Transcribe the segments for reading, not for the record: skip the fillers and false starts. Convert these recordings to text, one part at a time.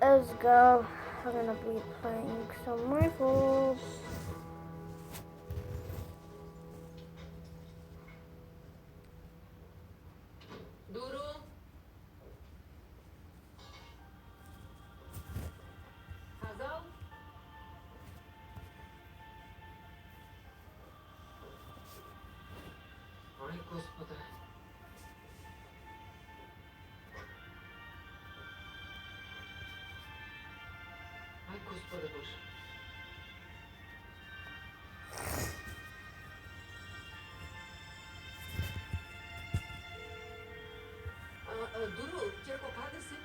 Let's go. I'm gonna be playing some rifles. Duru? Hazal? Ой, Господе. Ай, Господе Боже. Дуру, Ќерко, каде си?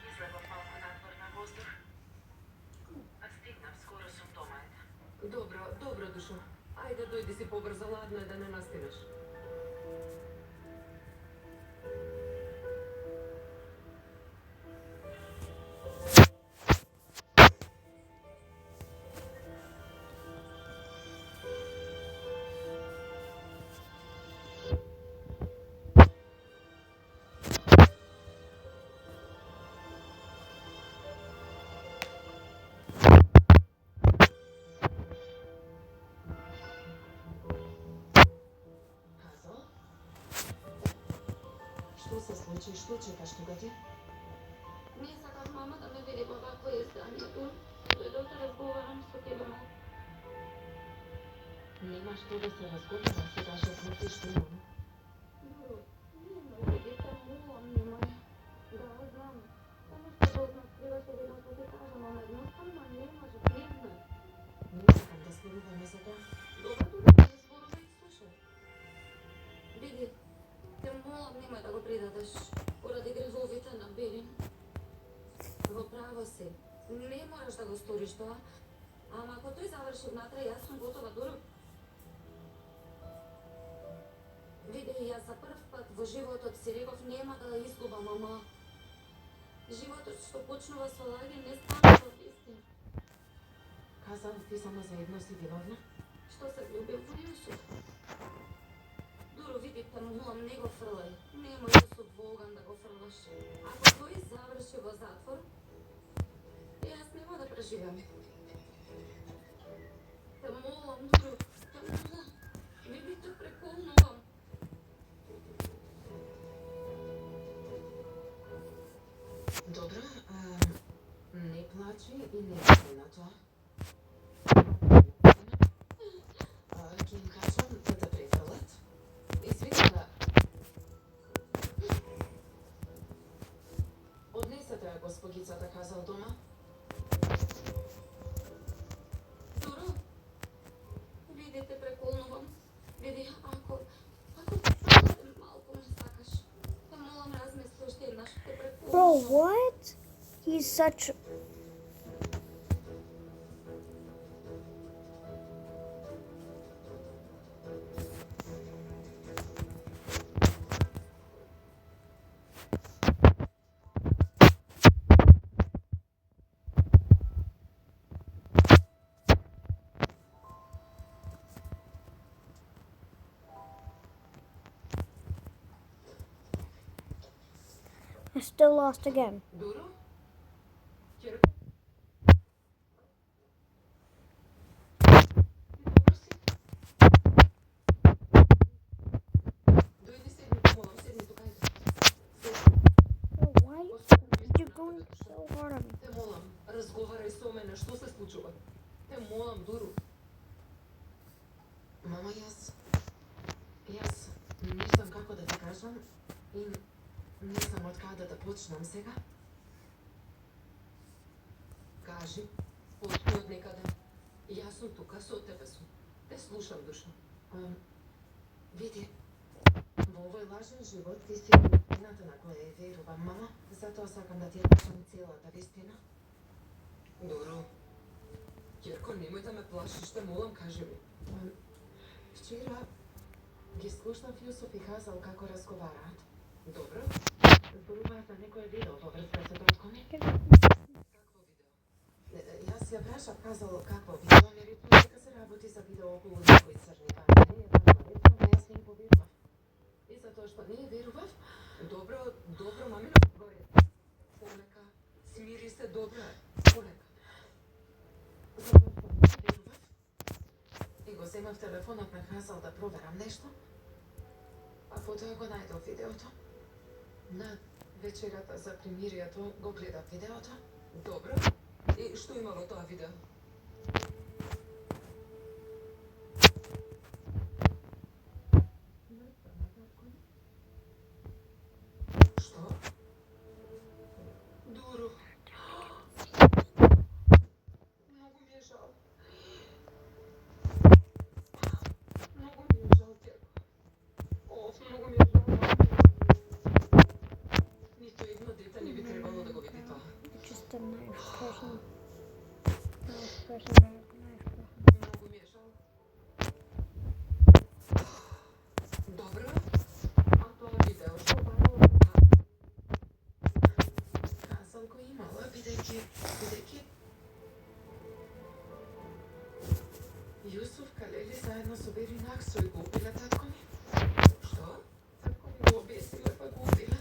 Излегов малку надвор на воздух. Стигнав, скоро сум дома. Добро, Душо. Ајде, дојди си побрзо, ладно е да не настинеш. Hazal? Што се случи? Што чекаш тука ти? Не сакав мама да ме види во вакво изданието. Дојдов да разговарам со тебе малку. Нема што да се разговара, сега што смрти што имам. Дуру, немај видите, молам, немај. Да, знам. Само што дознав, требаше веднаш да ти кажам, ама едноставно не може, не. Не сакам да споруваме за тоа. Добро, не зборувај, слушај. Види, те молам, немај да го придадеш, поради гревовите на Берин. Во право си. Не мораш да го сториш тоа, ама ако тој заврши внатре, јас сум готова, Дуру. Види, јас за прв пат во животот си реков нема да изгубам, ама животот што почнува со лаги не станува вистина. Казал ти само за едно си виновна? Што се влюбил во Јусуф? Дуру, види, те молам, не го фрлај. Немој Јусуф во оган да го фрлаш. Ако тој заврши во затвор, јас нема да преживеам. Те молам, Дуру, те молам. Види, те преколнувам. Добро, не плачи и не мисли на тоа. Ќе им кажам да те префрлат. Извика, однесете ја госпогицата, Казал дома. Дуру, види, те преколнувам. Види, ако те малку ме сакаш, те молам, размисли уште еднаш, те Bro, преколнувам. what? He's such. I still lost again. Дуру? Ќерко? Дојди седни, те молам, седни тука, ајде. Bro, why did you go so hard on me? Те молам, разговарај со мене, што се случува? Те молам, Дуру. Мама, јас не знам како да ти кажам и не знам од каде да почнам сега. Кажи, отпи од некаде. Јас сум тука, со тебе сум. Те слушам, Душо. Види, во овој лажен живот ти си едината на која ја верувам, мама. Затоа сакам да ти ја кажам целата вистина. Дуру, Ќерко, немој да ме плашиш, те молам, кажи ми. Вчера ги слушнав Јусуф и Хазал како разговараат. Добро? Зборуваат на некое видео во врска со доткони. Какво видео? Јас ја прашав Хазал какво видео, не рекол дека се работи за видео околу некои црни камери, речно, јас не им поверував. И затоа што не ја верував, добро, мамино, горе. Полека, Смири се, добро е. Полека. Започнав и го земав телефонот на Хазал да проверам нешто, а потоа го најдов видеото. На вечерата за примирието го гледав видеото. Добро. И што има во тоа видео? Што? Дуру. Многу ми е жал. Многу ми е жал, Керко. Многу ми е жал. Нито едно дете не би требало да го види тоа. Just a nice person. Nice person. Многу ми е жал. Добро. А тоа видео што барало Хазал го имала, бидејќи Јусуф Калели заедно со Берин Аксој го убиле татко ми. Што? Татко ми го обесиле па го убиле.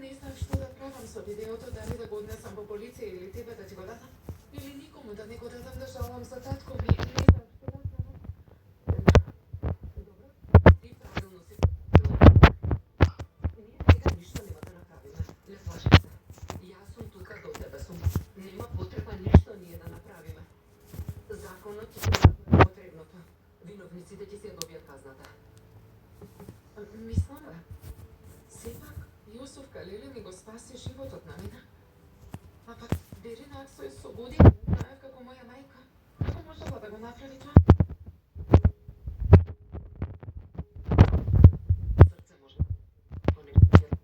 Не знам што да правам со видеото, дали да го однесам во полиција или тебе да ти го дадам, или никому да не го дадам да жалам за татко ми. Не знам што да правам. Добро, ти правилно си правила. Ние сега ништо нема да направиме. Не плаши се. Јас сум тука до тебе сум. Нема потреба ништо ние да направиме. Законот ќе направи потребното. Виновниците ќе се добијат казната. Мислам бе. Сепак, Јусуф Калели ми го спаси животот на мене. А пак, Берин Аксој со години знаев како моја мајка. Како можела да го направи тоа? Срце може да понекогаш.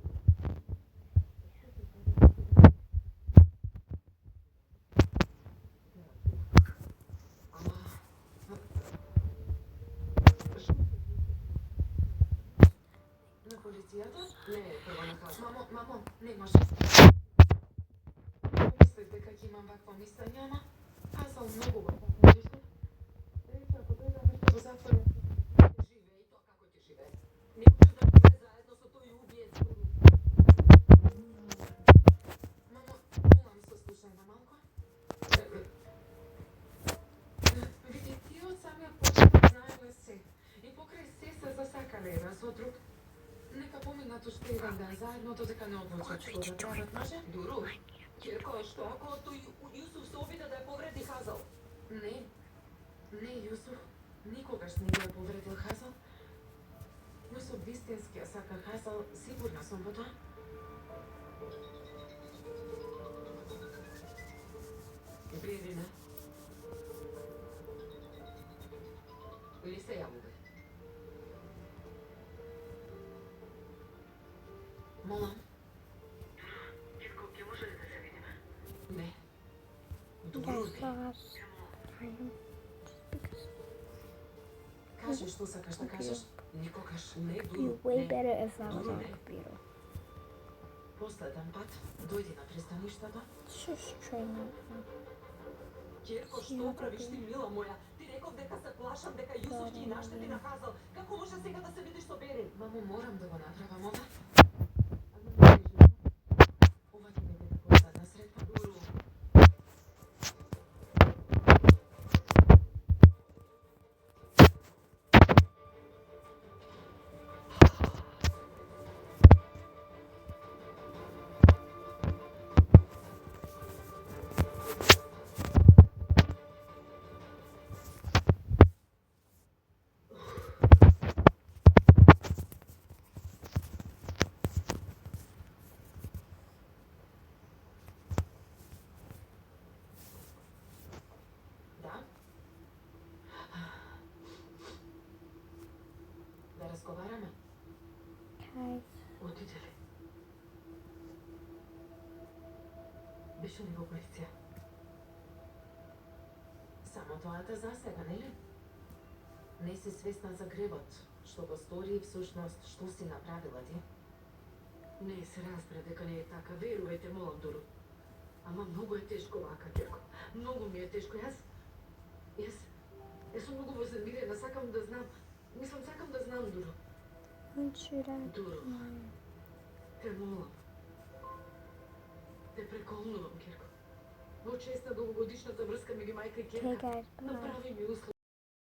На полицијата? Не, прво на Хазал. Мамо, не може. Мислев дека ќе имам вакво мислење, ама Хазал многу го патнешко. Рече, ако тој заврши во затвор, живее и тоа како ќе живее. Не може да живее заедно со тој убиец. Мамо, молам се слушај на малко. Види, тие од самиот почеток знаеле се. И покрај се засакале еден со друг. Нека поминат уште еден ден заедно, додека не одлучат што да прават, може? Дуру, Кирко, што ако тој Јусуф се обиде да ја повреди Хазал? Не, Јусуф никогаш не ја повредил Хазал. Јусуф вистински ја сака Хазал, сигурна сум во тоа. Берине. Или се јавуве? Молам. Кирко, ќе може ли да се видиме? Не. Дуру Guys, не. last time. Just because Кажи што сакаш да кажеш. Никогаш не, it'd be Дуру, way не. better if I was Дуру, on не. computer. Последен пат, дојди на пристаништето. Just train my phone. Кирко, што правиш ти, мила моја? Ти реков дека се плашам, дека Јусуф ќе наштети на Хазал. Како може сега да се видиш со Берин? Мамо, морам да го направам ова. Ама не грижи. Ова ќе биде последна средба. Дуру. Да разговараме? Guys, Отиде ли? Беше ли во полиција? Само тоата за сега, нели? Не си свесна за гревот, што го стори и всушност што си направила ти? Не се разбра дека не е така, верувајте, молам, Дуру. Ама многу е тешко вака, Кирко. Многу ми е тешко. Јас сум многу вознемирена, сакам да знам. Мислам, сакам да знам, Дуру. when should I Дуру, tomorrow? те молам. Те преколнувам, Кирко. Во чест на долгогодишната врска меѓу мајка и Okay, ќерка, guys, bye. направи ми услуга.